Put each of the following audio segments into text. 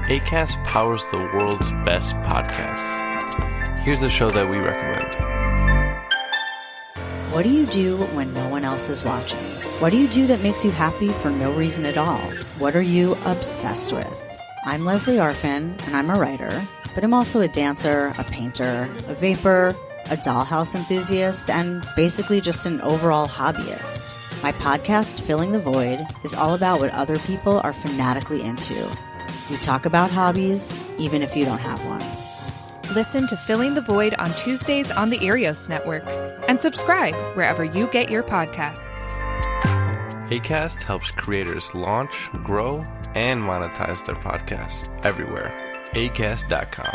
Acast powers the world's best podcasts. Here's a show that we recommend. What do you do when no one else is watching? What do you do that makes you happy for no reason at all? What are you obsessed with? I'm Leslie Arfin, and I'm a writer, but I'm also a dancer, a painter, a vapor, a dollhouse enthusiast, and basically just an overall hobbyist. My podcast, Filling the Void, is all about what other people are fanatically into. We talk about hobbies, even if you don't have one. Listen to Filling the Void on Tuesdays on the Arios Network and subscribe wherever you get your podcasts. Acast helps creators launch, grow, and monetize their podcasts everywhere. Acast.com.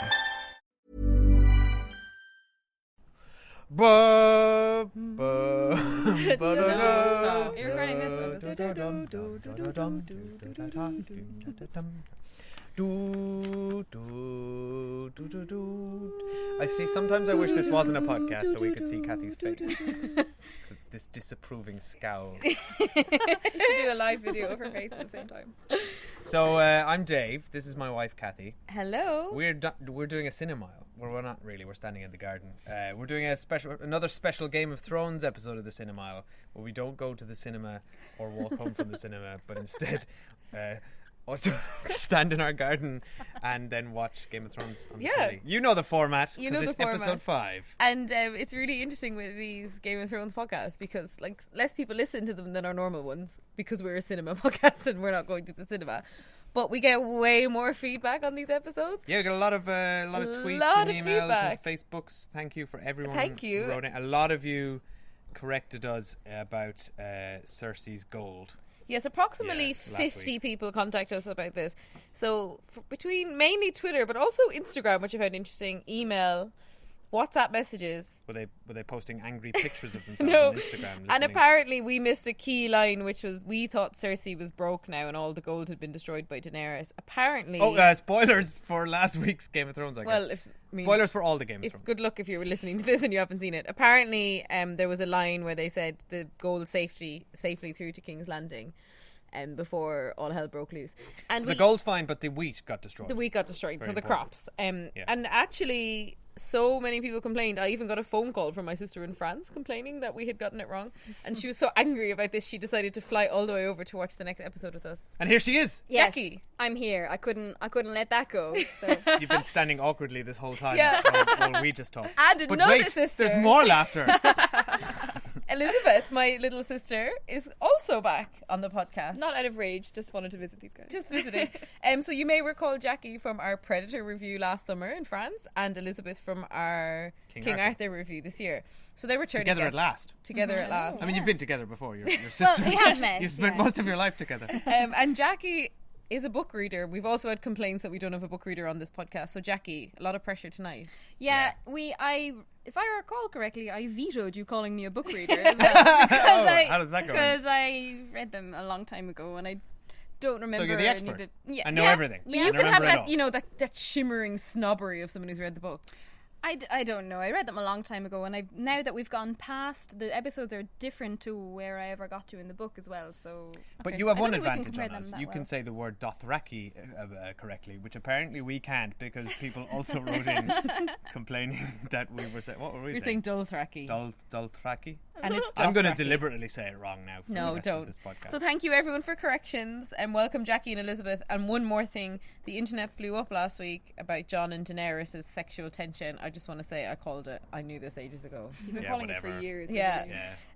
Stop. You're recording this I see. Sometimes I wish this wasn't a podcast so we could see Cathy's face. This disapproving scowl. You should do a live video of her face at the same time. So I'm Dave. This is my wife Cathy. Hello. We're doing a cinemile. Well, we're not really. We're standing in the garden. We're doing another special Game of Thrones episode of the cinemile, where we don't go to the cinema or walk home from the cinema, but instead also stand in our garden and then watch Game of Thrones on the telly. You know the format. You know the format. Episode 5. And it's really interesting with these Game of Thrones podcasts because less people listen to them than our normal ones because we're a cinema podcast and we're not going to the cinema. But we get way more feedback on these episodes. Yeah, we got a lot of tweets and emails feedback. and Facebooks. Thank you for everyone. Thank you. Wrote in. A lot of you corrected us about Cersei's gold. Yes, approximately last 50 week. people contact us about this. So between mainly Twitter, but also Instagram, which I found interesting, email, WhatsApp messages. Were they posting angry pictures of themselves No. on Instagram? And listening? apparently we missed a key line, which was we thought Cersei was broke now and all the gold had been destroyed by Daenerys. Apparently... Oh, spoilers for last week's Game of Thrones, I guess. Well, Spoilers for all the Game of Thrones. Good luck if you were listening to this and you haven't seen it. Apparently there was a line where they said the gold safely through to King's Landing. Before all hell broke loose. And So the gold's fine, but the wheat got destroyed. The wheat got destroyed, Very so the important. crops. And actually, so many people complained. I even got a phone call from my sister in France complaining that we had gotten it wrong. And she was so angry about this, she decided to fly all the way over to watch the next episode with us. And here she is. Yes, Jacqui. I'm here. I couldn't let that go. So You've been standing awkwardly this whole time Yeah. while we just talked. And But another wait, sister. there's more laughter. Elizabeth, my little sister, is also back on the podcast. not out of rage, just wanted to visit these guys. Just visiting. So you may recall Jacqui from our Predator review last summer in France and Elizabeth from our King Arthur review this year. So they were returning Together guests. at last. Together at last. I mean, you've been together before. Your sisters. we have met, You've spent yeah. most of your life together. And Jacqui is a book reader. We've also had complaints that we don't have a book reader on this podcast. So Jacqui, a lot of pressure tonight. Yeah, if I recall correctly, I vetoed you calling me a book reader as well, because how does that go? Because I read them a long time ago and I don't remember. So you're the any expert. of the, I know everything. Well, I you can have remember it all. that, you know, that shimmering snobbery of someone who's read the books. I don't know. I read them a long time ago, and now that we've gone past, the episodes are different to where I ever got to in the book as well. So, But you have I one don't think we can advantage compare on them us. that You well. can say the word Dothraki correctly, which apparently we can't because people also wrote in complaining that we were saying... What were we You're saying? saying Dothraki. Dothraki? And it's I'm going to Dothraki. deliberately say it wrong now for the No, rest don't. of this podcast. So thank you everyone for corrections and welcome Jacqui and Elizabeth. And one more thing, the internet blew up last week about Jon and Daenerys' sexual tension. I just want to say I called it. I knew this ages ago. You've been Yeah, calling whatever. it for years. Yeah.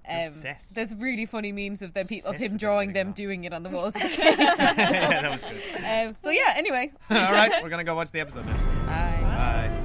Yeah. Obsessed. There's really funny memes of them of Obsessed him with drawing everything them now. doing it on the walls. Yeah, that was good. So yeah, anyway. All right, we're going to go watch the episode now. Bye. Bye.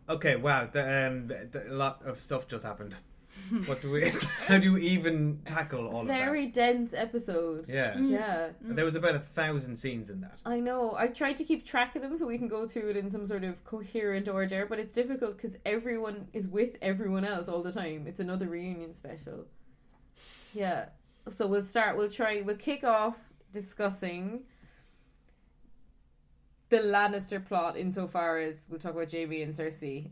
Okay, wow, a lot of stuff just happened. How do you even tackle all of that? Very dense episode. Yeah. Yeah. There was about 1,000 scenes in that. I know. I tried to keep track of them so we can go through it in some sort of coherent order, but it's difficult because everyone is with everyone else all the time. It's another reunion special. Yeah. So we'll kick off discussing the Lannister plot insofar as we'll talk about Jaime and Cersei.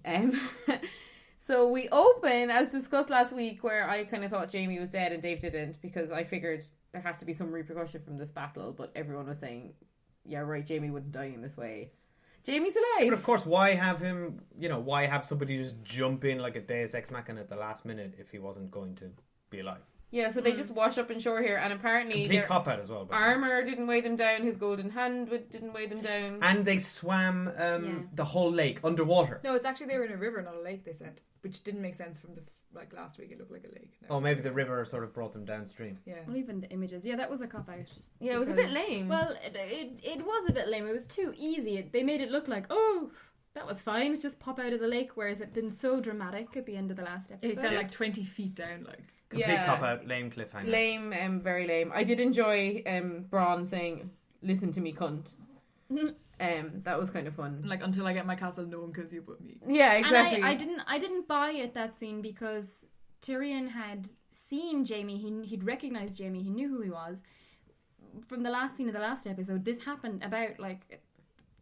So we open, as discussed last week, where I kind of thought Jaime was dead and Dave didn't, because I figured there has to be some repercussion from this battle, but everyone was saying, yeah, right, Jaime wouldn't die in this way. Jaime's alive. But of course, why have him, why have somebody just jump in like a Deus Ex Machina at the last minute if he wasn't going to be alive? Yeah, so they just wash up on shore here, and apparently complete cop-out as well. Armour didn't weigh them down, his golden hand didn't weigh them down. And they swam the whole lake underwater. No, it's actually they were in a river, not a lake, they said. Which didn't make sense from last week, it looked like a lake. Oh, maybe the river sort of brought them downstream. Yeah. Well, even the images. Yeah, that was a cop-out. Yeah, it was a bit lame. Well, it was a bit lame. It was too easy. They made it look like, oh, that was fine. It's just pop out of the lake, whereas it'd been so dramatic at the end of the last episode. It felt like 20 feet down, Complete cop-out, lame cliffhanger. Lame, very lame. I did enjoy Bronn saying, "Listen to me, cunt." That was kind of fun. Until I get my castle, no one kills you but me. Yeah, exactly. And I didn't buy it, that scene, because Tyrion had seen Jaime. He'd recognized Jaime. He knew who he was. From the last scene of the last episode, this happened about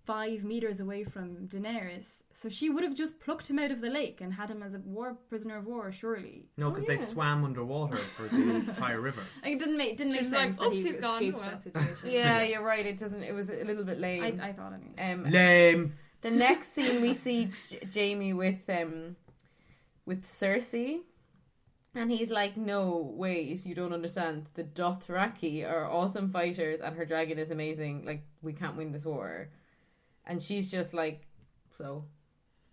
5 meters away from Daenerys, so she would have just plucked him out of the lake and had him as a prisoner of war, surely. No, because they swam underwater for the entire river. It didn't make She's sense that he he's gone. escaped that situation. Yeah, you're right. It was a little bit lame. I thought anyway. Lame. The next scene we see Jaime with Cersei, and he's like, "No, wait, you don't understand. The Dothraki are awesome fighters, and her dragon is amazing. We can't win this war." And she's just like, "So,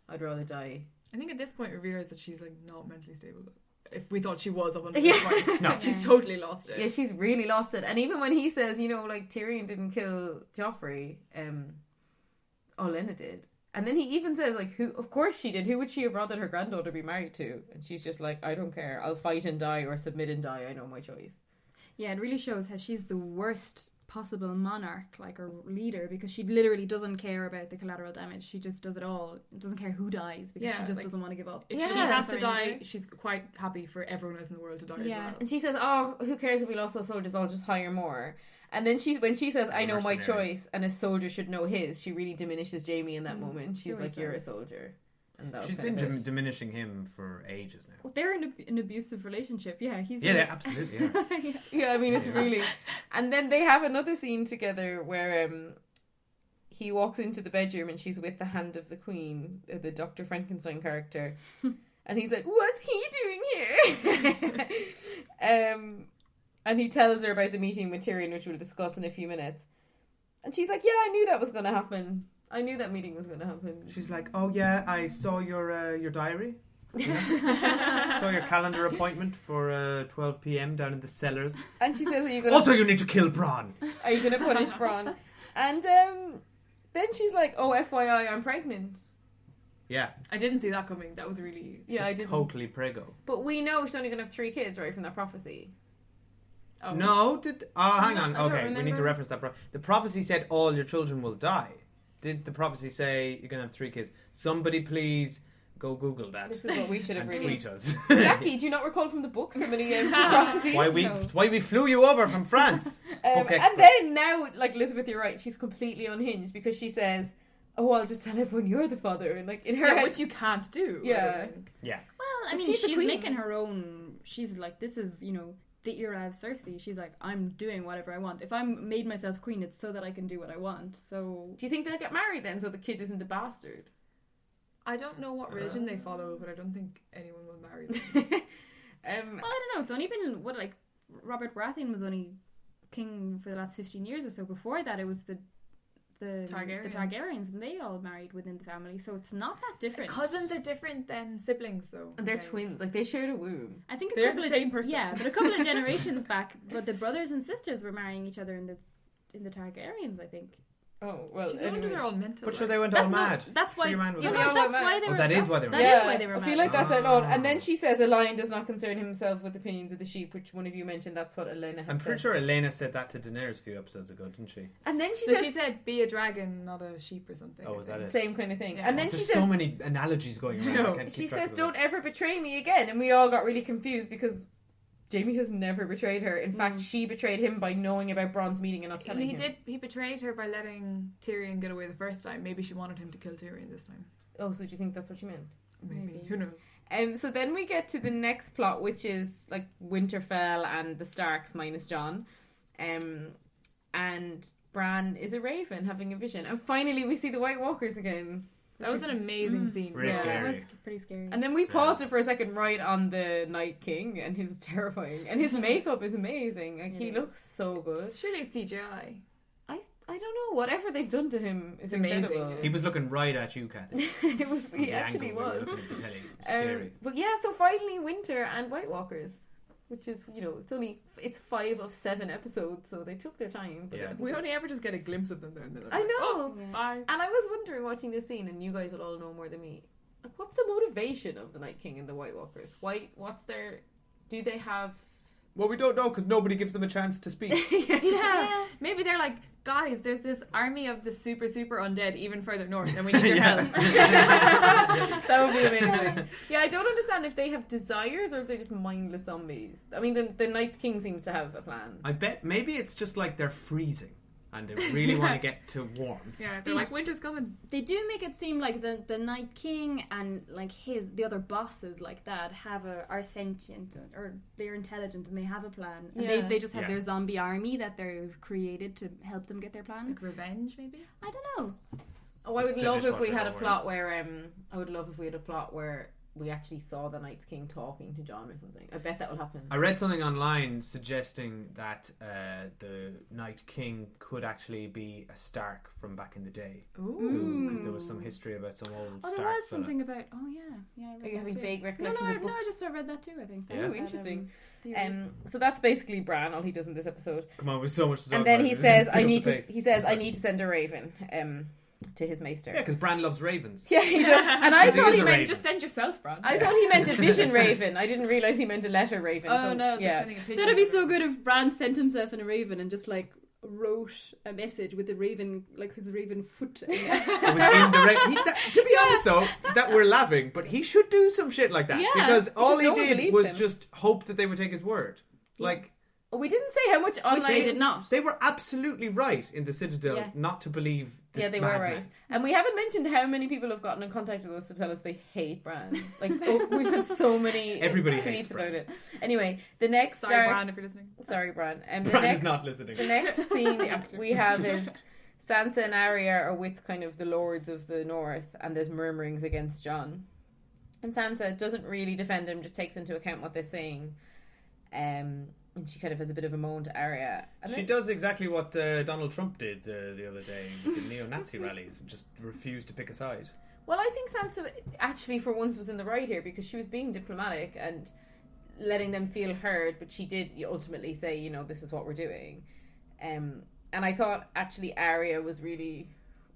I'd rather die." I think at this point we realised that she's not mentally stable. If we thought she was up until Yeah. this point, no, she's totally lost it. Yeah, she's really lost it. And even when he says, Tyrion didn't kill Joffrey, Olenna did. And then he even says, who? Of course she did. Who would she have rather her granddaughter be married to? And she's just like, "I don't care. I'll fight and die or submit and die. I know my choice." Yeah, it really shows how she's the worst possible monarch, or leader, because she literally doesn't care about the collateral damage. She just does it all. Doesn't care who dies, because she just doesn't want to give up. If Yeah. she has to die, she's quite happy for everyone else in the world to die as well. And she says, "Oh, who cares if we lost those soldiers? I'll just hire more." And then when she says, "I know my choice," and a soldier should know his, she really diminishes Jaime in that moment. She's like, "You're a soldier." And that She's was been diminishing him for ages now. Well, they're in an abusive relationship. Yeah, he's Yeah, absolutely. Yeah. Yeah, I mean, it's really... And then they have another scene together where he walks into the bedroom and she's with the Hand of the Queen, the Dr. Frankenstein character. And he's like, "What's he doing here?" And he tells her about the meeting with Tyrion, which we'll discuss in a few minutes. And she's like, "Yeah, I knew that was going to happen. I knew that meeting was going to happen." She's like, "Oh yeah, I saw your diary. Saw your calendar appointment for 12 p.m. down in the cellars. And she says, "Are you going Also, you need to kill Bronn. Are you going to punish Bronn?" And then she's like, "Oh, FYI, I'm pregnant." Yeah. I didn't see that coming. That was really... Yeah, I didn't. Totally prego. But we know she's only going to have 3 kids, right, from that prophecy. Oh. No, hang on. I don't Okay, we need to remember. reference that. The prophecy said all your children will die. Did the prophecy say you're going to have 3 kids? Somebody please go Google that. This is what we should have and really... tweet us. Jacqui, do you not recall from the book so many prophecies? Why we flew you over from France. Book And expert. then now, Elizabeth, you're right, she's completely unhinged because she says, "Oh, I'll just tell everyone you're the father." And in her head... which you can't do. Yeah. I don't think. Yeah. Well, I mean, she's the she's queen. making her own. She's like, this is, the era of Cersei. She's like, I'm doing whatever I want. If I'm made myself queen, it's so that I can do what I want. So Do you think they'll get married then, so the kid isn't a bastard? I don't know what religion they follow, but I don't think anyone will marry them. well, I don't know. It's only been Robert Baratheon was only king for the last 15 years or so. Before that, it was the Targaryens, and they all married within the family, so it's not that different. Cousins are different than siblings, though. And they're twins. They shared a womb. I think They're the same person. Yeah, but a couple of generations back, but the brothers and sisters were marrying each other in the Targaryens, I think. Oh, well, She's no wonder they're all mental. But sure, like. they went all mad. That's why. Your man was Yeah, mad. no, that's why they were. That is why they were That mad. is why they were I mad. feel like that's outlawn. And Oh. then she says a lion does not concern himself with the opinions of the sheep, which one of you mentioned. That's what Elena had I'm pretty said. sure Elena said that to Daenerys a few episodes ago, didn't she? And then she So says she said, "Be a dragon, not a sheep," or something. Oh, I is that think. it? same kind of thing. Yeah. And then There's she says, so many analogies going around. No. I can't she keep track says, of them. "Don't ever betray me again." And we all got really confused because Jaime has never betrayed her. In fact, she betrayed him by knowing about Bronn's meeting and not telling him. He betrayed her by letting Tyrion get away the first time. Maybe she wanted him to kill Tyrion this time. Oh, so do you think that's what she meant? Maybe. Who knows? So then we get to the next plot, which is like Winterfell and the Starks minus Jon. And Bran is a raven having a vision. And finally we see the White Walkers again. That was an amazing scene. Really Yeah. scary. It was pretty scary. And then we paused it for a second right on the Night King, and he was terrifying. And his makeup is amazing. Like, he looks so good. Surely it's CGI. I don't know, whatever they've done to him is Amazing, incredible. yeah. He was looking right at you, Kathy. He was. From He the actually angle we were was. looking at the telly. It was scary. But yeah, so finally Winter and White Walkers, which is, you know, it's 5 of 7 episodes, so they took their time. But Yeah. I think We only ever just get a glimpse of them there. And then I know. Yeah. Bye. And I was wondering watching this scene, and you guys will all know more than me. Like, what's the motivation of the Night King and the White Walkers? What's their? Do they have? Well, we don't know because nobody gives them a chance to speak. Yeah. Maybe they're like, guys, there's this army of the super undead even further north, and we need your help. That would be amazing. Yeah, I don't understand if they have desires or if they're just mindless zombies. I mean, the Night King seems to have a plan. I bet maybe it's just like they're freezing and they really want to get to warm. Yeah, they're like, winter's coming. They do make it seem like the Night King and like the other bosses like that are sentient or they're intelligent and they have a plan. And Yeah. they just have Yeah. their zombie army that they've created to help them get their plan. Like revenge, maybe? I don't know. Oh, I Just would the love if we dishwasher, had a don't plot where we actually saw the Night King talking to Jon or something. I bet that will happen. I read something online suggesting that the Night King could actually be a Stark from back in the day. Ooh. Because there was some history about some old Oh, Stark there was fella. something about. Oh yeah, I read Are you that having too. vague No, recollections of I books? just read that too. I think. Yeah. Oh, interesting. theory. So that's basically Bran. All he does in this episode. Come on, with so much to talk And then about. he Just says, pick "I up need the to." pace. He says, "I need to send a raven to his maester." Yeah, because Bran loves ravens. Yeah, he does. And I Because he thought is he a meant raven. Just send yourself, Bran. I thought he meant a vision raven. I didn't realize he meant a letter raven. Oh so, no! It's like yeah. sending a pigeon. That'd be so good if Bran sent himself in a raven and just like wrote a message with the raven, like his raven foot. It was in the to be honest though, that we're laughing, but he should do some shit like that. Yeah, because all because he no one did believes was him. just hope that they would take his word. Like, We didn't say how much online. Which they did not. they were absolutely right in the Citadel Yeah. not to believe this Yeah, they were madman. right. And we haven't mentioned how many people have gotten in contact with us to tell us they hate Bran. Like, we've had so many Everybody tweets hates about Bran. it. Anyway, the next Sorry, Bran, if you're listening. Sorry, Bran. The Bran next, is not listening. The next scene we have is Sansa and Arya are with kind of the lords of the north, and there's murmurings against Jon. And Sansa doesn't really defend him, just takes into account what they're saying. And she kind of has a bit of a moan to Arya. And She then- does exactly what Donald Trump did the other day with the neo-Nazi rallies, just refused to pick a side. Well, I think Sansa actually for once was in the right here because she was being diplomatic and letting them feel heard, but she did ultimately say, you know, this is what we're doing. And I thought actually Arya was really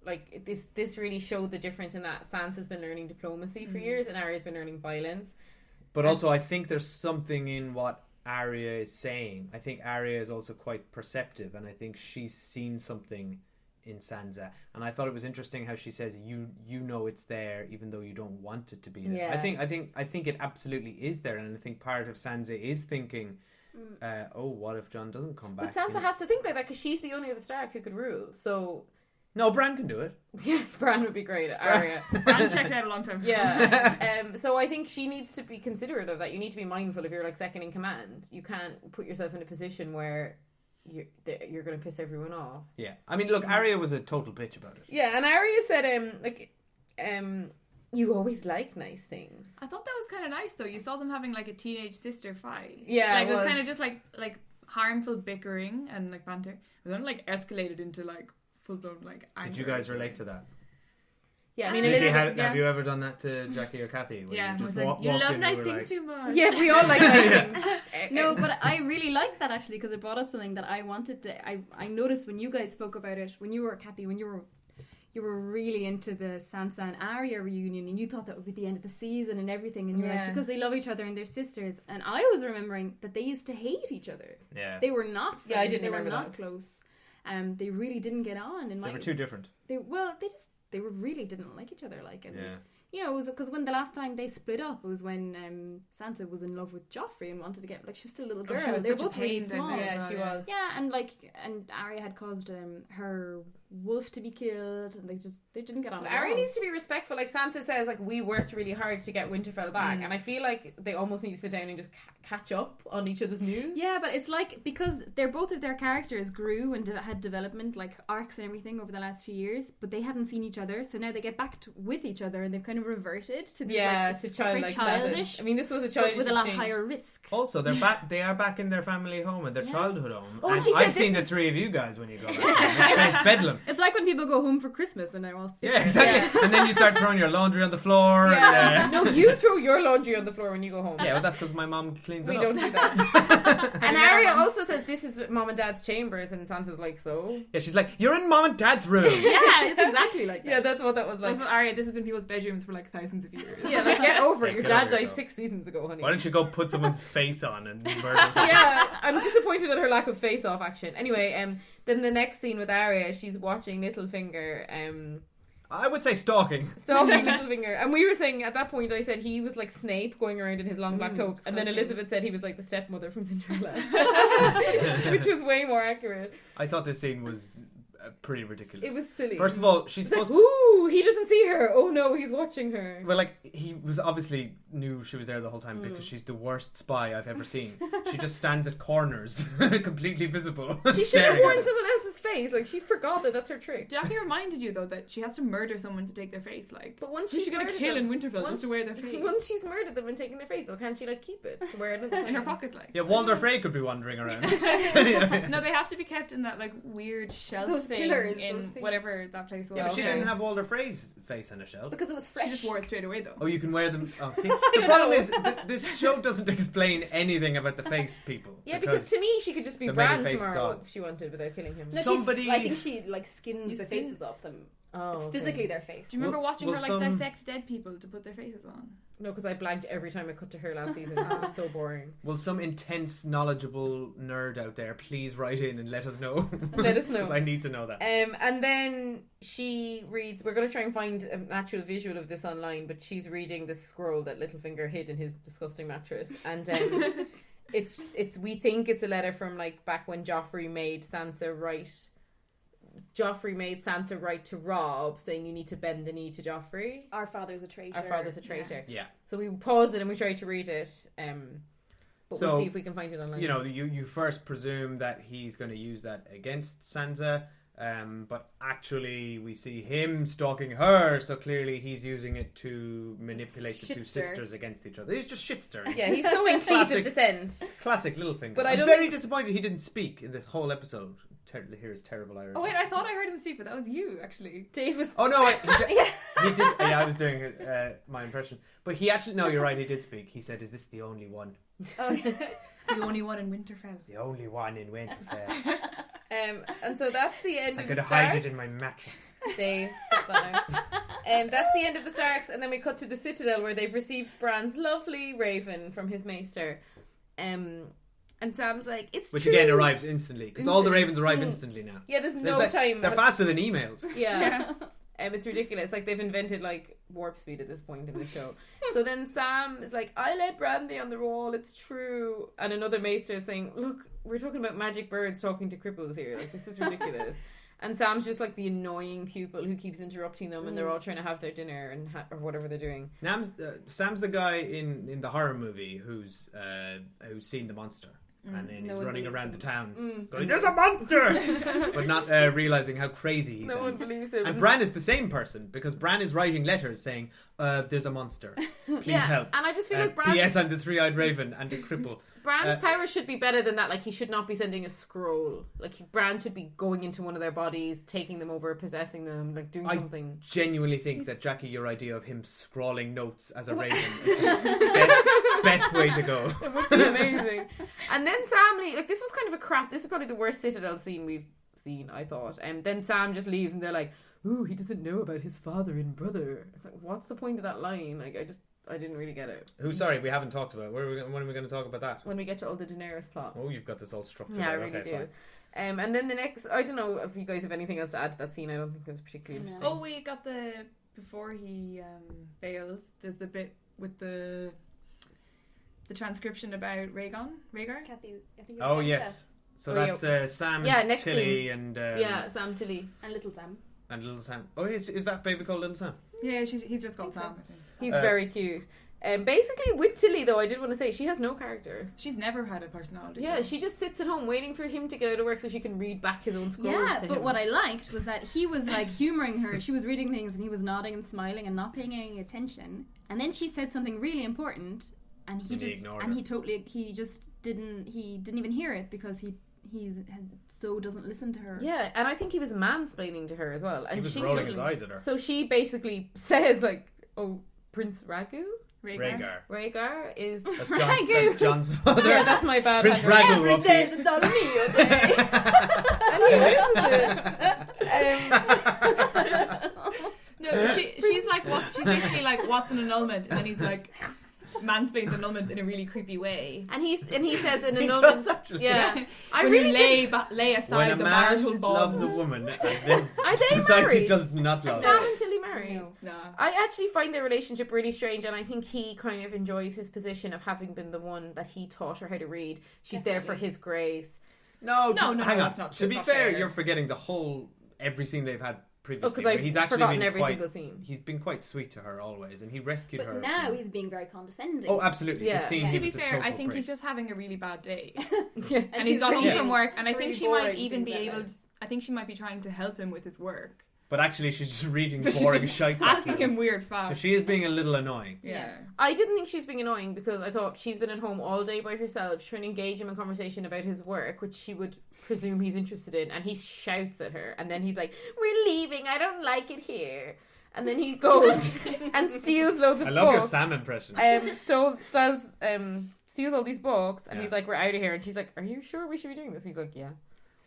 like this really showed the difference in that Sansa's been learning diplomacy for years and Arya's been learning violence. But also, I think there's something in what Arya is saying. I think Arya is also quite perceptive, and I think she's seen something in Sansa. And I thought it was interesting how she says, "You know it's there, even though you don't want it to be there." Yeah. I think it absolutely is there, and I think part of Sansa is thinking, "Oh, what if Jon doesn't come back?" But Sansa You know? has to think like that because she's the only other Stark who could rule. So No, Bran can do it. yeah, Bran would be great. Arya. Bran checked out a long time ago. Yeah. So I think she needs to be considerate of that. You need to be mindful if you're like second in command. You can't put yourself in a position where you're going to piss everyone off. Yeah, I mean, look, Arya was a total bitch about it. Yeah, and Arya said, you always like nice things. I thought that was kind of nice, though. You saw them having, like, a teenage sister fight. Yeah, like, it it was was. kind of just, like harmful bickering and, like, banter. But then, like, escalated into, like, full-blown, like, anger. Did you guys relate to that? Yeah, I mean, Lizzie, Elizabeth. have you ever done that to Jacqui or Cathy? Where Yeah, you I was just like, you walked love in nice and you were things like, too much. Yeah, we all like nice things. No, but I really liked that actually because it brought up something that I wanted to. I noticed when you guys spoke about it, when you were Cathy, when you were really into the Sansa and Arya reunion, and you thought that would be the end of the season and everything, and you're like, because they love each other and they're sisters. And I was remembering that they used to hate each other. Yeah. They were not friends. Yeah, I didn't they were remember not that. close. They really didn't get on. And They were too different. They really didn't like each other. Like, and Yeah. you know, it was because when the last time they split up, it was when Sansa was in love with Joffrey and wanted to get, like, she was still a little girl. she was they were such a both really pain then, small. Yeah, she was. Yeah, and Arya had caused her wolf to be killed, and they didn't get on. Arya needs to be respectful. Like Sansa says, like, we worked really hard to get Winterfell back, and I feel like they almost need to sit down and just catch up on each other's news. Yeah, but it's like, because both of their characters grew and had development, like arcs and everything over the last few years, but they hadn't seen each other, so now they get back with each other, and they've kind of reverted to this, to it's very childish. childish. I mean, this was a But childish with a lot exchange. higher risk. Also, they're back. They are back in their family home and their childhood home. Oh, and and she said I've this seen the is- three of you guys when you go back. It's bedlam. It's like when people go home for Christmas and they're all Yeah, exactly. And then you start throwing your laundry on the floor. Yeah. And, No, you throw your laundry on the floor when you go home. yeah, well, that's because my mom cleans We it don't up. do that. And Arya also says this is mom and dad's chambers, and Sansa's like, so? Yeah, she's like, you're in mom and dad's room. Yeah, it's exactly like that. Yeah, that's what that was like. Also, Arya, this has been people's bedrooms for like thousands of years. Yeah, like, get over it. Yeah, Your get dad over died yourself. 6 seasons ago, honey. Why don't you go put someone's face on and murder someone? Yeah, I'm disappointed at her lack of face-off action. Anyway, then the next scene with Arya, she's watching Littlefinger, I would say stalking. stalking Littlefinger. And we were saying, at that point, I said he was like Snape going around in his long black cloak. And then Elizabeth said he was like the stepmother from Cinderella. Which was way more accurate. I thought this scene was pretty ridiculous. It was silly. First of all, she's It's like, supposed to... ooh, he doesn't see her. Oh no, he's watching her. Well, like, he was obviously knew she was there the whole time because she's the worst spy I've ever seen. She just stands at corners, completely visible. She should have staring worn at it. someone else's face. Like, she forgot that that's her trick. Jacqui reminded you though that she has to murder someone to take their face. Like, But once who's she's she gonna murdered kill them, in Winterfell once- just to wear their face Once she's murdered them and taken their face, though, can't she like keep it to wear it in her pocket? Like, Yeah, Walder Frey could be wandering around. no, they have to be kept in that like weird shelf Those thing pillars, in those things. whatever that place was. Yeah, but she Okay. didn't have Walder Frey's face on a shelf. because it was She fresh. just wore it straight away though. Oh, you can wear them. Oh, see, the problem is this show doesn't explain anything about the face people. Yeah, because to me, she could just be the Bran many-faced tomorrow gods. if she wanted without killing him. No, somebody- I think she like skins You the skin- faces off them. Oh, It's okay. physically their face. Do you remember Will- watching will her like some- dissect dead people to put their faces on? No, because I blanked every time I cut to her last season. It was so boring. Will some intense, knowledgeable nerd out there please write in and let us know? Let us know. 'Cause I need to know that. And then she reads. We're going to try and find an actual visual of this online, but she's reading this scroll that Littlefinger hid in his disgusting mattress, and it's. We think it's a letter from like back when Joffrey made Sansa write. Joffrey made Sansa write to Robb saying you need to bend the knee to Joffrey. Our father's a traitor. Our father's a traitor. Yeah. So we paused it and we tried to read it. But So, we'll see if we can find it online. You know, you first presume that he's going to use that against Sansa, but actually we see him stalking her, so clearly he's using it to manipulate the two shit-stir. sisters against each other. He's just shit stirring. Yeah, he's sowing seeds of Classic. dissent. Classic Littlefinger. But I I'm don't very think- disappointed he didn't speak in this whole episode. Hear his terrible Irish. Oh wait, I thought I heard him speak, but that was you actually. Dave was. Oh no, he did. Yeah, I was doing my impression, but he actually. No, you're right. He did speak. He said, "Is this the only one? The only one in Winterfell. The only one in Winterfell? And so that's the end I'm of the gonna Starks. hide it in my mattress." Dave, stop that now. That's the end of the Starks, and then we cut to the Citadel where they've received Bran's lovely raven from his maester. And Sam's like, it's Which true. again arrives instantly because all the Instantly. ravens arrive instantly now. Yeah, there's There's no like- time. They're faster than emails. Yeah. It's ridiculous. Like, they've invented, like, warp speed at this point in the show. So then Sam is like, I led Brandy on the wall, it's true. And another maester is saying, look, we're talking about magic birds talking to cripples here. Like, this is ridiculous. And Sam's just, like, the annoying pupil who keeps interrupting them and they're all trying to have their dinner and or whatever they're doing. Sam's the guy in the horror movie who's seen the monster. and then No he's one running believes around him. the town going, "There's a monster!" but not realizing how crazy he is. No one believes him. And Bran is the same person, because Bran is writing letters saying, "There's a monster. Please help." And I just feel like Bran. P.S. I'm the three-eyed raven and the cripple. Bran's power should be better than that. Like, he should not be sending a scroll. Like, Bran should be going into one of their bodies, taking them over, possessing them, like doing something. I genuinely think that, Jacqui, your idea of him scrawling notes as a raven is the best way to go. It would be amazing. And then Sam like, this was kind of a crap. This is probably the worst Citadel scene we've seen, I thought. And then Sam just leaves, and they're like, "Ooh, he doesn't know about his father and brother." It's like, what's the point of that line? Like, I didn't really get it. Sorry, we haven't talked about. When are we going to talk about that? When we get to all the Daenerys plot. Oh, you've got this all structured. Yeah, I out. really Okay, do. fine. And then the next, I don't know if you guys have anything else to add to that scene. I don't think it was particularly interesting. Oh, we got before he bails, there's the bit with the transcription about Rhaegar. Cathy, I think Oh, yes. So that's Sam and next Tilly scene. and... Sam Tilly. And Little Sam. And Little Sam. Oh, is that baby called Little Sam? Yeah, he's just called Sam, I think. He's very cute. Basically, with Tilly, though, I did want to say, she has no character. She's never had a personality. Yeah, she just sits at home waiting for him to get out of work so she can read back his own scrolls Yeah, to but him. what I liked was that he was like humoring her. She was reading things and he was nodding and smiling and not paying any attention. And then she said something really important, and he just didn't even hear it because he doesn't listen to her. Yeah, and I think he was mansplaining to her as well. And He was she rolling his eyes at her. So she basically says, like, "Oh, Prince Rhaegar is..." That's John's father. Yeah, that's my bad Prince handwriting. Rhaegar. Every day's a dollar me, okay? And he misses it. No, she's basically like, "What's an annulment?" And then he's like, mansplains annulment in a really creepy way. And he says an He annulment. does actually. Yeah, I When really you lay aside When a the man marital bond. loves a woman and then Are they decides married? he does not Are love Sam her. and Tilly married? No. I actually find their relationship really strange, and I think he kind of enjoys his position of having been the one that he taught her how to read. She's there for his grace. No, No, hang on. that's not- To be that's not fair, fair. you're forgetting every scene they've had previously. because where I've he's actually forgotten been every quite, single scene. He's been quite sweet to her always, and he rescued her. But now he's being very condescending. Oh, absolutely. Yeah. The scene Yeah. he To be was a fair, total I think prick. he's just having a really bad day. Yeah. And she's he's got home reading from work, and I think really she might boring even be things out able... loud. I think she might be trying to help him with his work. But actually, she's just reading But she's boring just shite. asking him weird facts. So she is being a little annoying. Yeah. I didn't think she was being annoying because I thought she's been at home all day by herself trying to engage him in conversation about his work, which she would presume he's interested in, and he shouts at her, and then he's like, "We're leaving, I don't like it here." And then he goes and steals loads of I books. love your Sam impression. Steals all these books, and Yeah. he's like, "We're out of here." And she's like, "Are you sure we should be doing this?" He's like, "Yeah."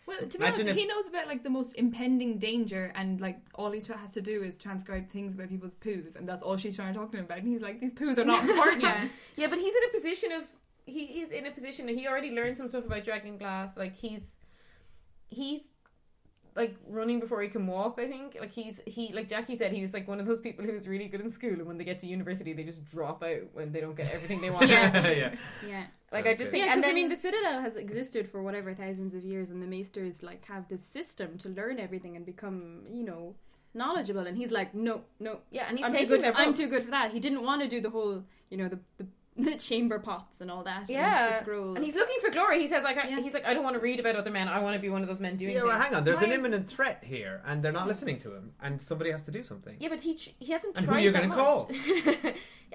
Well, to be Imagine honest, if- he knows about like the most impending danger, and like all he has to do is transcribe things about people's poos, and that's all she's trying to talk to him about. And he's like, "These poos are not important." Yeah, but he's in a position of he already learned some stuff about dragon glass. Like he's like running before he can walk. I think like he like Jacqui said, he was like one of those people who was really good in school, and when they get to university they just drop out when they don't get everything they want. Yeah. Yeah. Like I just think, Yeah, and because then I mean, the Citadel has existed for whatever thousands of years, and the Maesters like have this system to learn everything and become, knowledgeable. And he's like, no, yeah, and he's I'm too taking good. their I'm books. too good for that. He didn't want to do the whole, the chamber pots and all that. Yeah, and the scrolls. and he's looking for glory. He says like, Yeah. he's like, I don't want to read about other men. I want to be one of those men doing Yeah, things. well, hang on. There's an Why- imminent threat here, and they're not listening to him, and somebody has to do something. Yeah, but he hasn't And who tried are you that gonna much. call?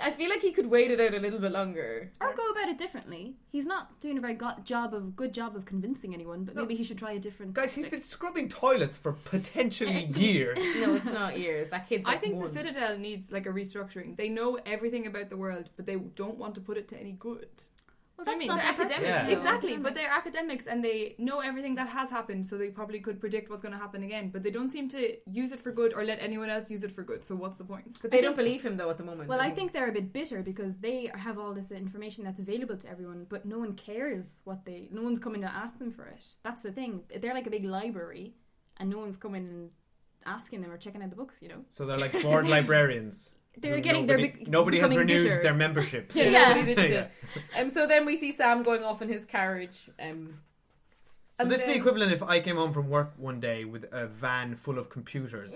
I feel like he could wait it out a little bit longer. Or go about it differently. He's not doing a very good job of convincing anyone, but maybe he should try a different. Guys, he's tactic. been scrubbing toilets for potentially years. No, it's not years. That kid's I like think one. the Citadel needs like a restructuring. They know everything about the world, but they don't want to put it to any good. Well, I that's mean, not they're their purpose. academics, Yeah. though. Exactly, but they're academics and they know everything that has happened, so they probably could predict what's going to happen again. But they don't seem to use it for good or let anyone else use it for good. So what's the point? But they don't believe him though at the moment. Well, I think they're a bit bitter because they have all this information that's available to everyone, but no one cares no one's coming to ask them for it. That's the thing. They're like a big library, and no one's coming and asking them or checking out the books. So they're like bored librarians. They're Who getting. nobody has becoming renewed bitter. their membership. Yeah, Yeah. nobody's interested. So then we see Sam going off in his carriage. So and this is the then- equivalent if I came home from work one day with a van full of computers,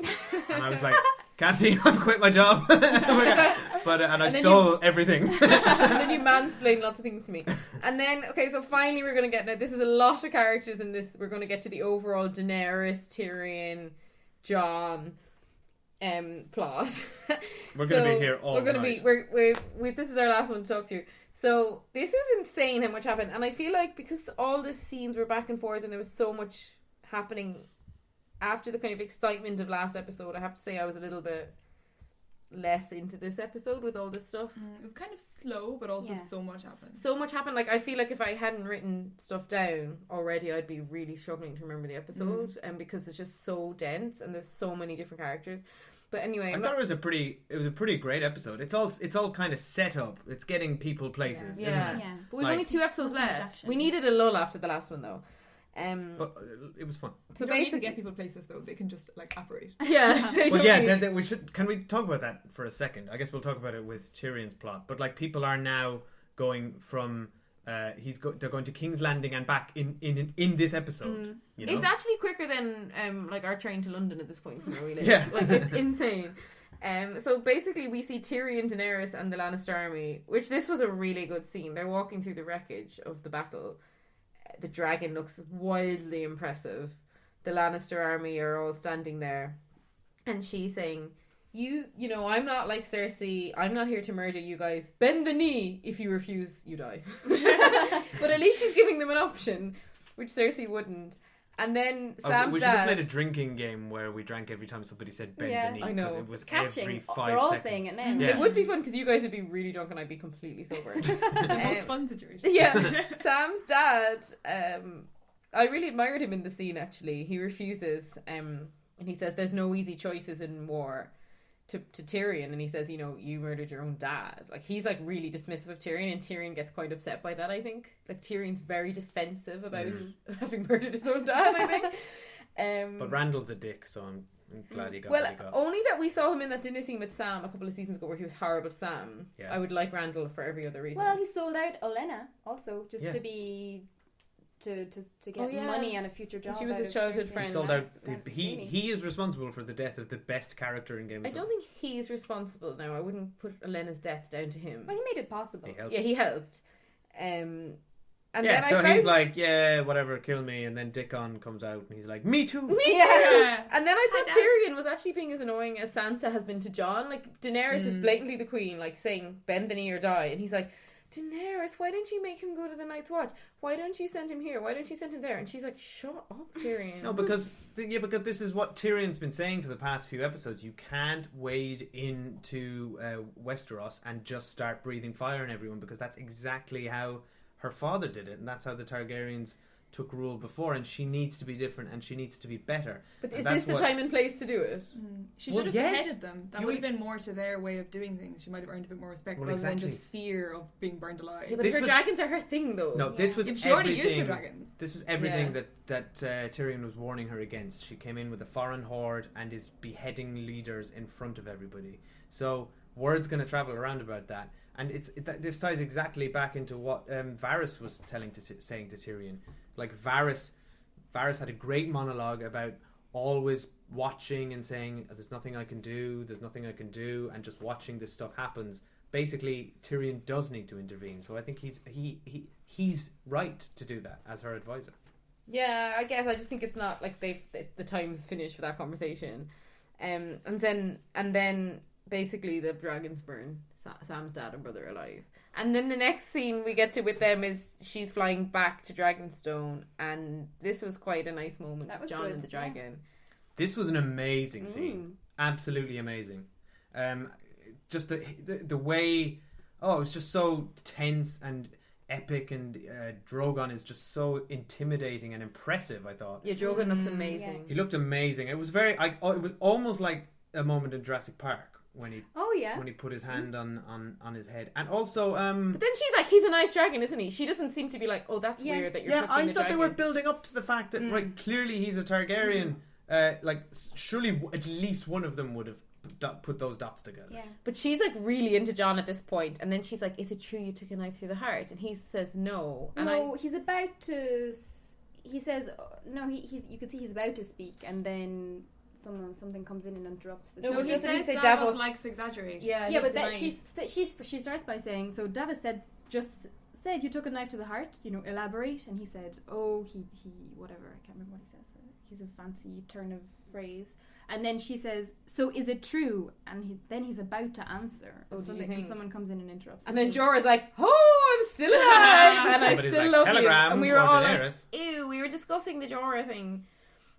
and I was like, Cathy, I've quit my job. And I stole everything. And then you mansplain lots of things to me. And then, okay, so finally we're going to get, now this is a lot of characters in this, we're going to get to the overall Daenerys, Tyrion, Jon plot. We're going to be here all night. This is our last one to talk to. So this is insane how much happened. And I feel like because all the scenes were back and forth and there was so much happening after the kind of excitement of last episode, I have to say I was a little bit less into this episode with all this stuff. It was kind of slow, but also so much happened. So much happened. Like, I feel like if I hadn't written stuff down already, I'd be really struggling to remember the episode, and because it's just so dense and there's so many different characters. But anyway, I thought it was a pretty great episode. It's all kind of set up. It's getting people places, isn't it? Yeah. But we've only 2 episodes Not so much left. action. We needed a lull after the last one, though. But it was fun. So they don't need to get people places though; they can just like operate. Yeah. Well, yeah. We should. Can we talk about that for a second? I guess we'll talk about it with Tyrion's plot. But like, people are now going from they're going to King's Landing and back in this episode. You know? It's actually quicker than like our train to London at this point from where we live. Yeah. Like, it's insane. So basically we see Tyrion, Daenerys and the Lannister army, which this was a really good scene. They're walking through the wreckage of the battle. The dragon looks wildly impressive. The Lannister army are all standing there. And she's saying, you know, I'm not like Cersei. I'm not here to murder you guys. Bend the knee. If you refuse, you die. But at least she's giving them an option, which Cersei wouldn't. And then Sam's we should have dad... played a drinking game where we drank every time somebody said bend the knee. I know. Because it was Catching. every 5 They're all seconds. saying it now. Yeah. It would be fun because you guys would be really drunk and I'd be completely sober. The most fun situation. Yeah. Sam's dad, I really admired him in the scene, actually. He refuses, and he says there's no easy choices in war to Tyrion, and he says, you know, you murdered your own dad. Like, he's like really dismissive of Tyrion, and Tyrion gets quite upset by that, I think. Like, Tyrion's very defensive about having murdered his own dad, I think. But Randall's a dick, so I'm glad he got well, what he got. only that we saw him in that dinner scene with Sam a couple of seasons ago where he was horrible to Sam. Yeah. I would like Randall for every other reason. Well, he sold out Olenna also just Yeah. to be to get Oh, yeah. money and a future job. She was out his of childhood Cersei. friend. He sold out. Jamie. He is responsible for the death of the best character in Game of I Thrones. don't think he's responsible now. I wouldn't put Elena's death down to him. Well, he made it possible. He helped. Yeah, he helped. And Yeah, then so I found... he's like, yeah, whatever, kill me. And then Dickon comes out and he's like, me too. Me Yeah. And then I thought Tyrion was actually being as annoying as Sansa has been to Jon. Like, Daenerys is blatantly the queen, like saying, bend the knee or die. And he's like, Daenerys, why don't you make him go to the Night's Watch? Why don't you send him here? Why don't you send him there? And she's like, shut up, Tyrion. No, because this is what Tyrion's been saying for the past few episodes. You can't wade into Westeros and just start breathing fire on everyone, because that's exactly how her father did it, and that's how the Targaryens took rule before, and she needs to be different and she needs to be better. But And is that's this the time and place to do it? She Well, should have yes. beheaded them. That You- would have been more to their way of doing things. She might have earned a bit more respect Well, rather than exactly. just fear of being burned alive. Yeah, but This her was- dragons are her thing, though. No, this was If she already everything. used her dragons. This was everything Yeah. that Tyrion was warning her against. She came in with a foreign horde and is beheading leaders in front of everybody. So word's going to travel around about that, and this ties exactly back into what Varys was saying to Tyrion. Like, Varys had a great monologue about always watching and saying, there's nothing I can do, and just watching this stuff happens. Basically, Tyrion does need to intervene, so I think he's right to do that as her advisor. Yeah, I guess I just think it's not like the time's finished for that conversation. And then basically the dragons burn Sam's dad and brother alive. And then the next scene we get to with them is she's flying back to Dragonstone, and this was quite a nice moment. That was Jon good, and the dragon. This was an amazing scene. Absolutely amazing. Just the way... Oh, it was just so tense and epic, and Drogon is just so intimidating and impressive, I thought. Yeah, Drogon looks amazing. He looked amazing. It was it was almost like a moment in Jurassic Park when he when he put his hand on his head. And also But then she's like, he's a nice dragon, isn't he? She doesn't seem to be like, oh, that's weird that you're touching I the thought dragon. they were building up to the fact that right, clearly he's a Targaryen. Like, surely at least one of them would have put those dots together. Yeah. But she's like really into Jon at this point, and then she's like, is it true you took a knife through the heart? And he says no. And He's about to. He says no. You could see he's about to speak, and then something comes in and interrupts the No, scene. but he just says say Davos Davos likes to exaggerate. Yeah, Yeah, he but that denies. she starts by saying, so Davos said you took a knife to the heart, elaborate, and he said, oh, he whatever, I can't remember what he says. He's a fancy turn of phrase. And then she says, so is it true? And then he's about to answer. Oh, and did you think? someone comes in and interrupts. And the then thing. Jorah's like, oh, I'm still alive, and I But he's still like, love you. telegram And we were for all Daenerys. like, ew, we were discussing the Jorah thing.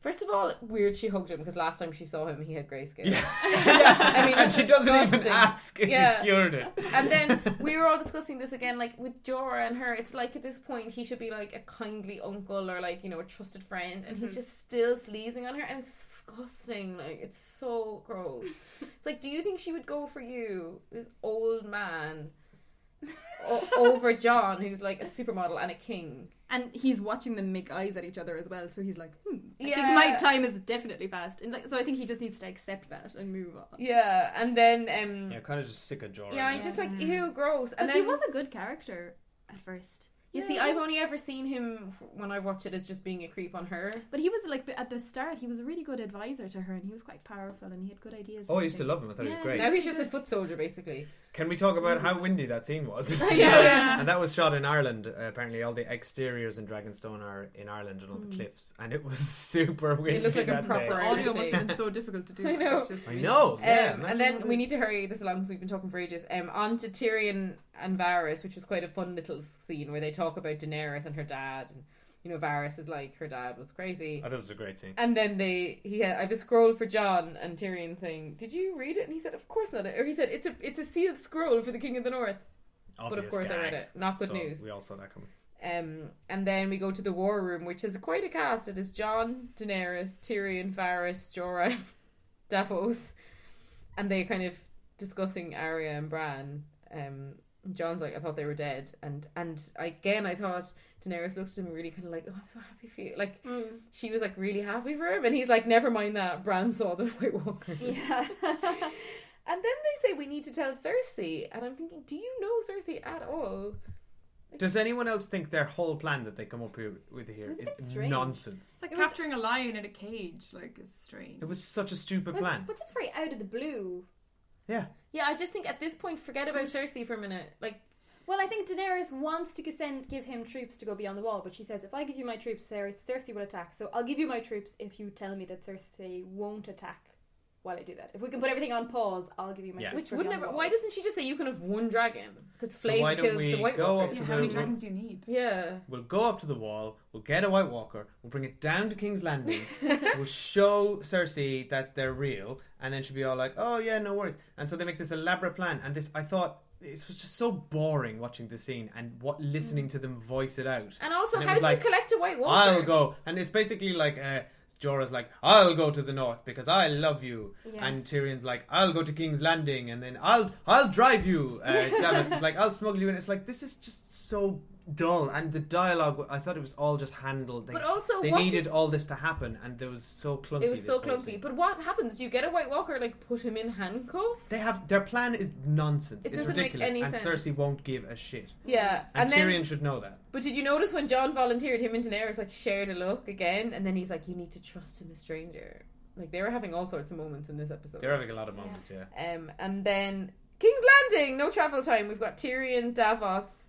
First of all, weird she hugged him, because last time she saw him, he had grayscale. Yeah. I mean, and it's she doesn't even disgusting. ask if Yeah. he's cured it. And then we were all discussing this again, like with Jorah and her. It's like at this point he should be like a kindly uncle or like a trusted friend, and he's just still sleazing on her, and it's disgusting. Like it's so gross. It's like, do you think she would go for you, this old man, over Jon, who's like a supermodel and a king? And he's watching them make eyes at each other as well, so he's like, I Yeah. think my time is definitely past. And so I think he just needs to accept that and move on. Yeah, and then Yeah, kind of just sick of Jorah. I'm just like, ew, gross. And Because then he was a good character at first. you see, I've only ever seen him when I watched it as just being a creep on her. But he was like, at the start, he was a really good advisor to her, and he was quite powerful, and he had good ideas. Oh, I used to love him. I thought he was great. Now he's just a foot soldier, basically. Can we talk about how windy that scene was? Yeah. And that was shot in Ireland. Apparently, all the exteriors in Dragonstone are in Ireland and on the cliffs, and it was super windy. It looked like a that proper day. The audio must have been so difficult to do. I know. It's just I really- know. Yeah, And imagine then all we the- need to hurry this along because we've been talking for ages. On to Tyrion and Varys, which was quite a fun little scene where they talk about Daenerys and her dad, and Varys is like, her dad was crazy. I thought it was a great scene. And then I have a scroll for Jon and Tyrion saying, "Did you read it?" And he said, "Of course not." Or he said, "It's a sealed scroll for the King of the North." But of Obvious course I gag. read it. Not good So news. We all saw that coming. And then we go to the war room, which is quite a cast. It is Jon, Daenerys, Tyrion, Varys, Jorah, Davos, and they kind of discussing Arya and Bran. Jon's like, I thought they were dead, and again I thought Daenerys looked at him really kind of like, oh, I'm so happy for you. Like she was like really happy for him, and he's like, never mind that. Bran saw the White Walkers. Yeah. And then they say we need to tell Cersei, and I'm thinking, do you know Cersei at all? Does anyone else think their whole plan that they come up with here was a bit is strange. nonsense? It's like capturing a lion in a cage. Like, it's strange. It was such a stupid plan. But just very out of the blue. Yeah. Yeah, I just think at this point, forget about Cersei for a minute. Like, Well, I think Daenerys wants to give him troops to go beyond the wall, but she says, if I give you my troops, Cersei will attack. So I'll give you my troops if you tell me that Cersei won't attack while I do that. If we can put everything on pause, I'll give you my Yeah. troops. which for would beyond never. the wall. Why doesn't she just say you can have one dragon? Because So Flame why don't kills we the White go Walkers. up Yeah, to how many the- dragons do you need? Yeah. We'll go up to the wall, we'll get a White Walker, we'll bring it down to King's Landing, we'll show Cersei that they're real, and then she'll be all like, oh yeah, no worries. And so they make this elaborate plan, and I thought, it was just so boring watching the scene and listening to them voice it out. And also, And it how was do like, you collect a White Walker? I'll go. And it's basically like, Jorah's like, I'll go to the north because I love you. Yeah. And Tyrion's like, I'll go to King's Landing, and then I'll drive you. Davos is like, I'll smuggle you in. It's like, this is just so dull, and the dialogue, I thought it was all just handled. But also, they what needed does- all this to happen, and it was so clunky. It was so this whole clunky. thing. But what happens? Do you get a White Walker, like, put him in handcuffs? They have their plan is nonsense. It It's doesn't make ridiculous, any and sense. Cersei won't give a shit. Yeah. And then, Tyrion should know that. But did you notice when Jon volunteered, him and Daenerys, like, shared a look again? And then he's like, you need to trust in a stranger. Like, they were having all sorts of moments in this episode. They're having a lot of moments, yeah. And then King's Landing, no travel time. We've got Tyrion, Davos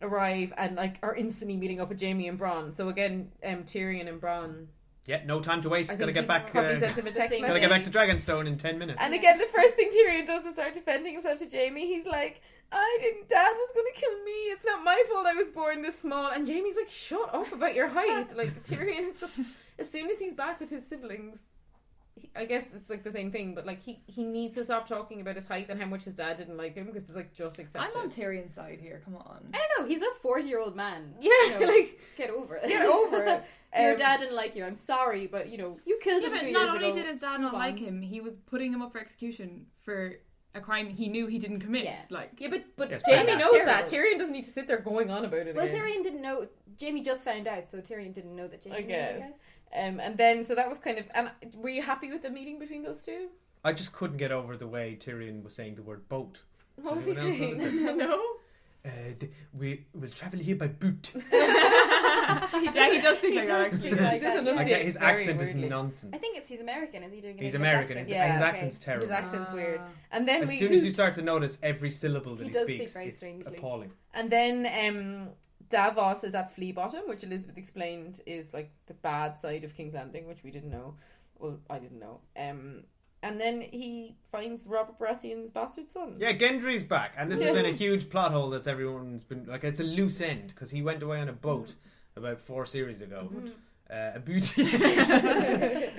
arrive and like are instantly meeting up with Jaime and Bronn. So again, Tyrion and Bronn. Yeah, no time to waste. I Gotta think get he back. probably sent him a text Gotta get message. back to Dragonstone in 10 minutes. And again, the first thing Tyrion does is start defending himself to Jaime. He's like, Dad was going to kill me. It's not my fault I was born this small. And Jaime's like, shut up about your height. Like, Tyrion has got, as soon as he's back with his siblings, I guess it's like the same thing, but like he needs to stop talking about his height and how much his dad didn't like him, because it's like just accepted. I'm on Tyrion's side here. Come on. I don't know. He's a 40-year-old man. Yeah, like, get over it. get over it. Your dad didn't like you. I'm sorry, but you killed Yeah, him but 2 years not ago. only did his dad not Move like on. him, he was putting him up for execution for a crime he knew he didn't commit. Yeah. Like, Yeah, but Yes, Jaime but knows that's that. terrible. Tyrion doesn't need to sit there going on about it Well, again. Tyrion didn't know. Jaime just found out, so Tyrion didn't know that Jaime I knew, guess. And then, so that was kind of... And were you happy with the meeting between those two? I just couldn't get over the way Tyrion was saying the word boat. What was he Anyone else saying? notice no. we will travel here by boot. He does speak like that, actually. Like that. His accent is nonsense. I think he's American. Is he doing an He's English American. accent? His accent's terrible. His accent's weird. And then As soon as you start to notice every syllable that He he does speaks, speak very it's strangely. appalling. And then Davos is at Flea Bottom, which Elizabeth explained is like the bad side of King's Landing, which we didn't know. Well, I didn't know. And then he finds Robert Baratheon's bastard son. Yeah, Gendry's back, and this has been a huge plot hole that's everyone's been like. It's a loose end because he went away on a boat about 4 series ago, a beauty,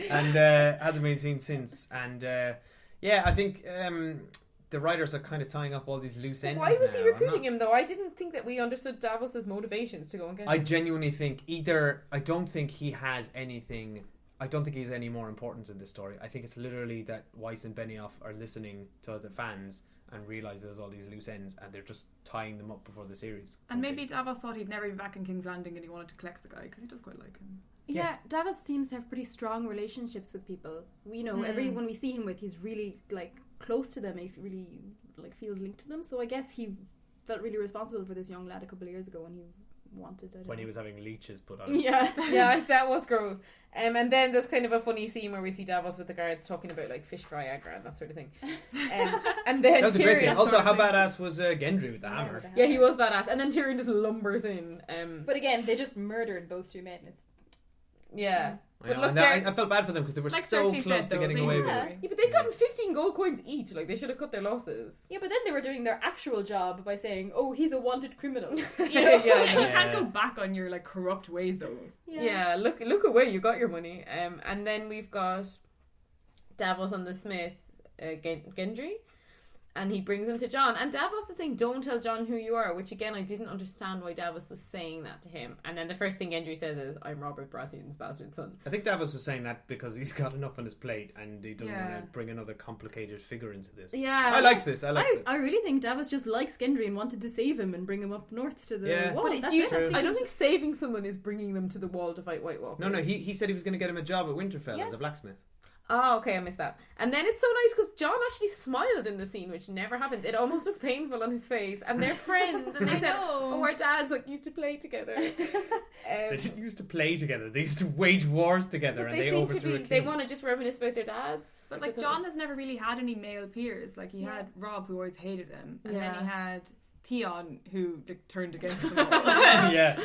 and hasn't been seen since. And I think the writers are kind of tying up all these loose ends. Why was he now. recruiting him though? I didn't think that we understood Davos's motivations to go and get him. I genuinely think I don't think he has anything. I don't think he has any more importance in this story. I think it's literally that Weiss and Benioff are listening to the fans and realise there's all these loose ends and they're just tying them up before the series. And maybe Davos thought he'd never be back in King's Landing and he wanted to collect the guy because he does quite like him. Yeah, Davos seems to have pretty strong relationships with people. Everyone we see him with, he's really like close to them. He really like feels linked to them. So I guess he felt really responsible for this young lad a couple of years ago when he wanted. When he was having leeches put on him. Yeah, that was gross. And then there's kind of a funny scene where we see Davos with the guards talking about like fish Viagra and that sort of thing. And then that was a great scene. Tyrion. Also, how badass was Gendry with the hammer? Yeah, he was badass. And then Tyrion just lumbers in. But again, they just murdered those 2 men. It's But look, I felt bad for them because they were Like so Cersei close said, to though, getting they away were- with it. Yeah, but they've gotten 15 gold coins each. Like, they should have cut their losses. Yeah, but then they were doing their actual job by saying, "Oh, he's a wanted criminal." You Yeah. can't go back on your like corrupt ways though. Yeah, look away, you got your money. And then we've got Davos on the Smith, Gendry, and he brings him to Jon. And Davos is saying, "Don't tell Jon who you are," which again, I didn't understand why Davos was saying that to him. And then the first thing Gendry says is, "I'm Robert Baratheon's bastard son." I think Davos was saying that because he's got enough on his plate and he doesn't Yeah. want to bring another complicated figure into this. Yeah, I liked this. I liked it. I really think Davos just likes Gendry and wanted to save him and bring him up north to the wall. But That's do you, it. I don't think saving someone is bringing them to the wall to fight White Walkers. No, he said he was going to get him a job at Winterfell as a blacksmith. Oh, okay, I missed that. And then it's so nice because Jon actually smiled in the scene, which never happens. It almost looked painful on his face. And they're friends, and they said, "Oh, our dads like used to play together." They didn't used to play together. They used to wage wars together, But and they they seem to overthrew a be. king. They want to just reminisce about their dads. But like Jon has never really had any male peers. Like he had Rob, who always hated him, and then he had Theon, who like, turned against him. Yeah.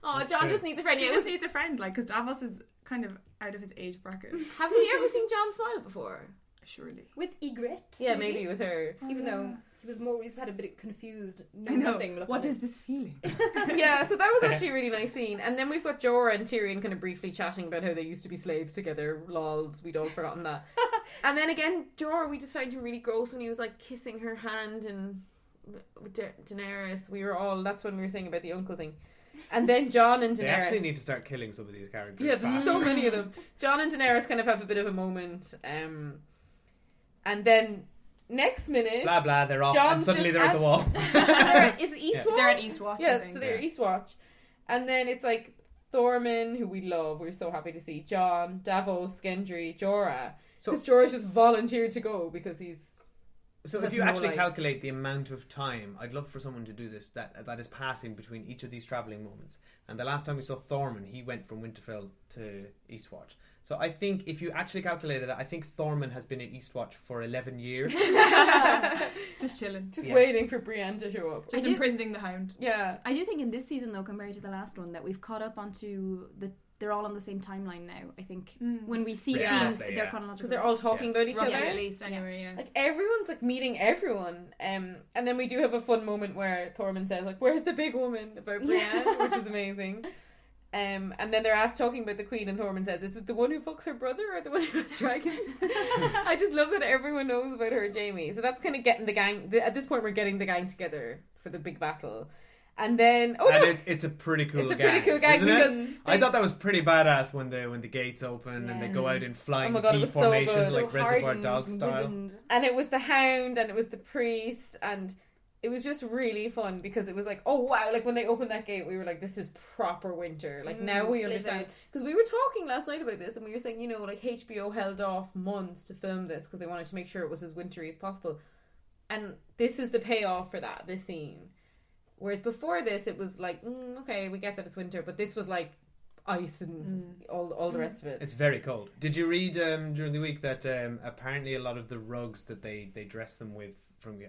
Oh, That's Jon true. just needs a friend. He Yeah, just needs a friend, like because Davos is kind of out of his age bracket. have you ever seen Jon smile before? Surely. With Ygritte. Yeah, maybe with her. Even though he was always had a bit confused. I know. Nothing. What is this feeling? Yeah, so that was actually a really nice scene. And then we've got Jorah and Tyrion kind of briefly chatting about how they used to be slaves together. Lols, we'd all forgotten that. And then again, Jorah, we just found him really gross when he was like kissing her hand and Daenerys. We were all, that's when we were saying about the uncle thing. And then Jon and Daenerys. They actually need to start killing some of these characters. Yeah, there's fast. so many of them. Jon and Daenerys kind of have a bit of a moment. And then next minute, Blah blah, they're off, Jon's and suddenly just they're at the wall. Is it Eastwatch? They're at Eastwatch. Yeah, I think. so they're Eastwatch. And then it's like Thorman, who we love, we're so happy to see, Jon, Davos, Gendry, Jorah. Because Jorah's just volunteered to go because he's... So has if you no actually life. calculate the amount of time, I'd love for someone to do this, that is passing between each of these travelling moments. And the last time we saw Thorman, he went from Winterfell to Eastwatch. So I think if you actually calculated that, I think Thorman has been in Eastwatch for 11 years. Just chilling. Just waiting for Brienne to show up. Just imprisoning the Hound. Yeah. I do think in this season, though, compared to the last one, that we've caught up onto they're all on the same timeline now, I think. When we see scenes, they're chronological. Because they're all talking about each Roughly, other. at least, anyway, yeah. Like, everyone's, like, meeting everyone. And then we do have a fun moment where Thorman says, like, "Where's the big woman?" about Brienne, which is amazing. And then they're talking about the Queen, and Thorman says, "Is it the one who fucks her brother or the one who has dragons?" I just love that everyone knows about her, Jamie. So that's kind of getting the gang. At this point, we're getting the gang together for the big battle. And then, it's a pretty cool gang. It's a pretty cool gang isn't because I thought that was pretty badass when the gates open and they go out in flying Oh my God, it V was so formations good. like So Reservoir Dogs style. And it was the Hound and it was the priest, and it was just really fun because it was like, oh wow, like when they opened that gate, we were like, this is proper winter. Like now we understand. Because we were talking last night about this and we were saying, you know, like HBO held off months to film this because they wanted to make sure it was as wintry as possible. And this is the payoff for that, this scene. Whereas before this, it was like, okay, we get that it's winter, but this was like ice and all the rest of it. It's very cold. Did you read during the week that apparently a lot of the rugs that they dress them with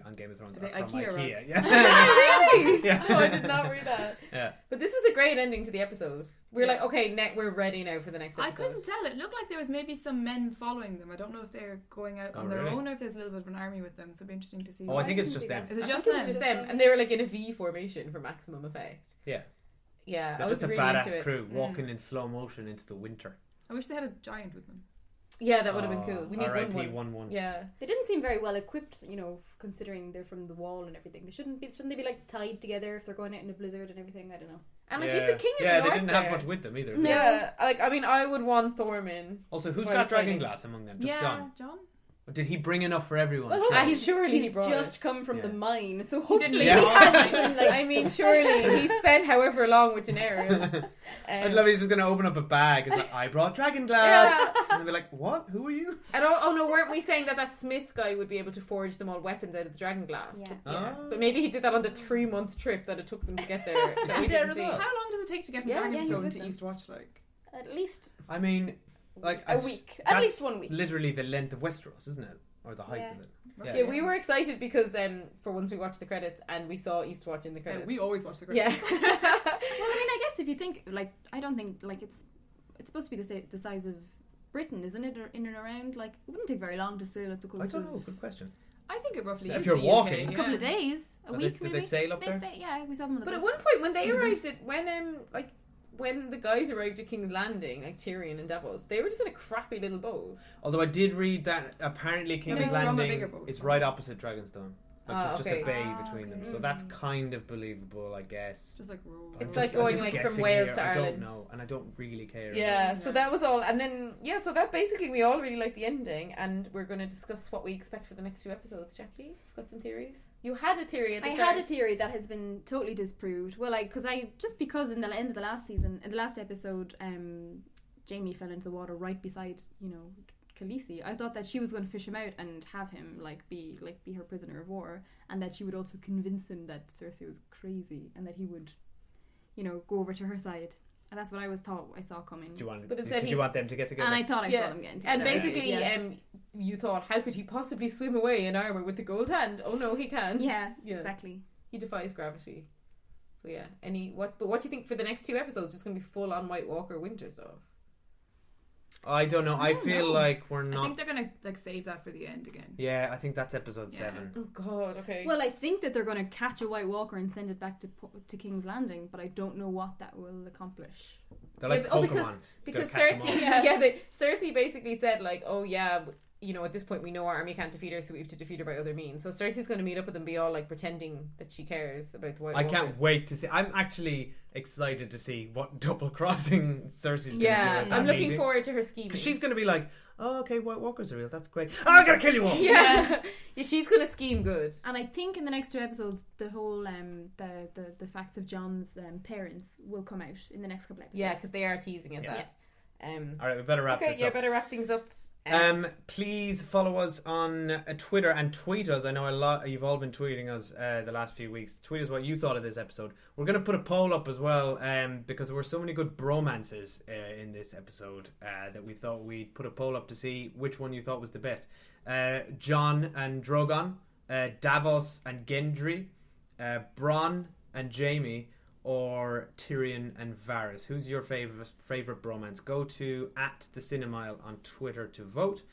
on Game of Thrones are from IKEA rugs. Yeah. Really? Yeah. Oh, I did not read that. Yeah. But this was a great ending to the episode. We're like, okay, we're ready now for the next episode. I couldn't tell. It looked like there was maybe some men following them. I don't know if they're going out on their really? own or if there's a little bit of an army with them. So it'd be interesting to see. Oh, I think it's just them. Is it I just think it them? was just them, and they were like in a V formation for maximum effect. Yeah. Yeah, They're I was just a really into badass it. crew walking in slow motion into the winter. I wish they had a giant with them. Yeah, that would have been cool. We need R.I.P. 1-1. 1-1. Yeah. They didn't seem very well equipped, considering they're from the wall and everything. Shouldn't they be like tied together if they're going out in a blizzard and everything? I don't know. And like, he's the king of the they north didn't there. have much with them either. No. Yeah, like, I mean, I would want Thorman. Also, who's Why got is fighting? dragon glass among them? Just John. John. Or did he bring enough for everyone? Well, Sure. he's surely He's brought just it. come from Yeah. the mine, so hopefully leave he all has some, like, I mean, surely he spent however long with Daenerys. I'd love he's just going to open up a bag. It's like, I brought dragon glass. And they'll be like, what? Who are you? And oh no, weren't we saying that Smith guy would be able to forge them all weapons out of the dragon glass? Yeah. But maybe he did that on the 3-month trip that it took them to get there. Is that he we there didn't as see. well? How long does it take to get from Yeah, he's Dragonstone with to them. Eastwatch? Like at least I mean, like a week. At that's least 1 week. Literally the length of Westeros, isn't it? Or the height Yeah. of it. Yeah, we were excited because for once we watched the credits and we saw Eastwatch in the credits. we always watch the Yeah. credits. Well, I mean, I guess if you think, like, I don't think, like, it's supposed to be the size of Britain, isn't it? Or in and around, like, it wouldn't take very long to sail up the coast. I don't of- know. Good question. I think it roughly If is you're the walking. UK, A couple of yeah. days, a Did week they maybe. sail up They there? say, yeah, we saw them on the But at boats. one point when they The arrived boots. at when the guys arrived at King's Landing, like Tyrion and Davos, they were just in a crappy little boat. Although I did read that apparently King's from a Landing bigger boat. is right opposite Dragonstone. Like there's just okay. a bay between them. okay. So that's kind of believable, I guess. Just like roll. It's I'm like going, just like, from guessing Wales here. to I Ireland. don't know, and I don't really care. Yeah, Yeah. so that was all. And then, so that basically, we all really liked the ending, and we're going to discuss what we expect for the next 2 episodes. Jacqui, you've got some theories? You had a theory at the I start. had a theory that has been totally disproved. Well, because in the end of the last season, in the last episode, Jamie fell into the water right beside, Khaleesi. I thought that she was going to fish him out and have him be her prisoner of war, and that she would also convince him that Cersei was crazy and that he would, go over to her side. And that's what I saw coming. Did instead you want them to get together? And I thought I saw them getting together. And basically, yeah. you thought, how could he possibly swim away in armour with the gold hand? Oh no, he can. Yeah, Yeah. exactly. He defies gravity. So yeah, what do you think for the next 2 episodes? Just going to be full on White Walker winter stuff. I don't know. I don't feel know. like we're I not. think they're gonna save that for the end again. Yeah, I think that's episode Yeah. 7. Oh god, okay. Well, I think that they're going to catch a White Walker and send it back to King's Landing, but I don't know what that will accomplish. They're like Pokemon. because Gotta catch 'em Cersei, all. Cersei basically said like, oh yeah, at this point we know our army can't defeat her, so we have to defeat her by other means. So Cersei's going to meet up with them, be all like pretending that she cares about the White I Walkers. can't wait to see. I'm actually excited to see what double crossing Cersei's going to do. Yeah, at that I'm looking meeting. forward to her scheming. Because she's going to be like, oh, okay, White Walkers are real. That's great. Oh, I'm going to kill you all. yeah, she's going to scheme good. And I think in the next 2 episodes, the whole the facts of John's parents will come out in the next couple episodes. Yeah, because they are teasing at Yeah. that. All right, we better wrap Okay, this yeah, up. better wrap things up. Please follow us on Twitter and tweet us. I know you've all been tweeting us the last few weeks. Tweet us what you thought of this episode. We're going to put a poll up as well because there were so many good bromances in this episode that we thought we'd put a poll up to see which one you thought was the best. Jon and Drogon, Davos and Gendry, Bronn and Jaime, or Tyrion and Varys. Who's your favorite bromance? Go to @theCinemile on Twitter to vote,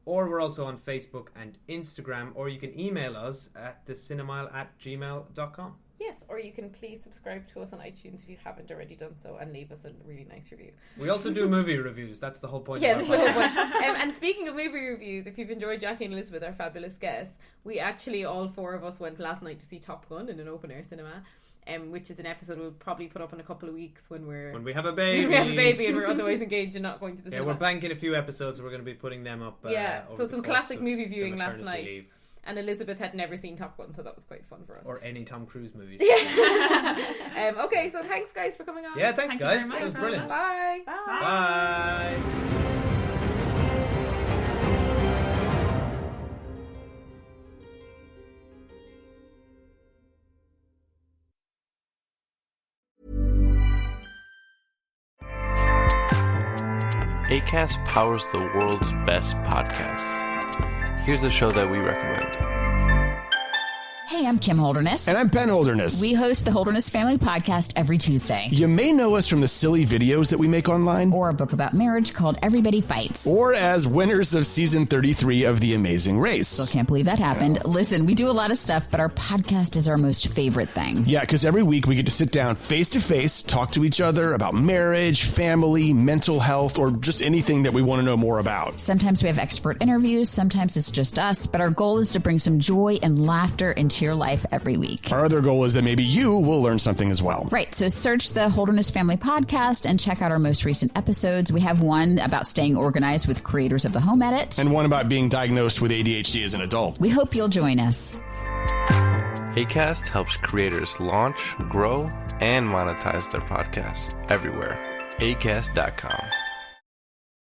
or we're also on Facebook and Instagram, or you can email us at thecinemile@gmail.com. Yes, or you can please subscribe to us on iTunes if you haven't already done so, and leave us a really nice review. We also do movie reviews. That's the whole point. Yeah, of that's our the whole podcast. point. And speaking of movie reviews, if you've enjoyed Jacqui and Elisabeth, our fabulous guests, we actually, all 4 of us, went last night to see Top Gun in an open-air cinema, which is an episode we'll probably put up in a couple of weeks when we have a baby. we have a baby and we're otherwise engaged and not going to the Yeah, cinema. we're banking a few episodes, so we're going to be putting them up. Yeah, over so the some course classic of movie the viewing last maternity night. leave. And Elisabeth had never seen Top Gun, so that was quite fun for us. Or any Tom Cruise movie. Okay, so thanks guys for coming on. Yeah, thanks Thank you guys. very much That was for brilliant. having Bye. Bye. Acast powers the world's best podcasts. Here's a show that we recommend. Hey, I'm Kim Holderness. And I'm Ben Holderness. We host the Holderness Family Podcast every Tuesday. You may know us from the silly videos that we make online. Or a book about marriage called Everybody Fights. Or as winners of season 33 of The Amazing Race. Still can't believe that happened. Listen, we do a lot of stuff, but our podcast is our most favorite thing. Yeah, because every week we get to sit down face to face, talk to each other about marriage, family, mental health, or just anything that we want to know more about. Sometimes we have expert interviews, sometimes it's just us, but our goal is to bring some joy and laughter into your life every week. Our other goal is that maybe you will learn something as well. Right, so search the Holderness Family Podcast and check out our most recent episodes. We have one about staying organized with creators of the Home Edit. And one about being diagnosed with ADHD as an adult. We hope you'll join us. Acast helps creators launch, grow, and monetize their podcasts everywhere. Acast.com.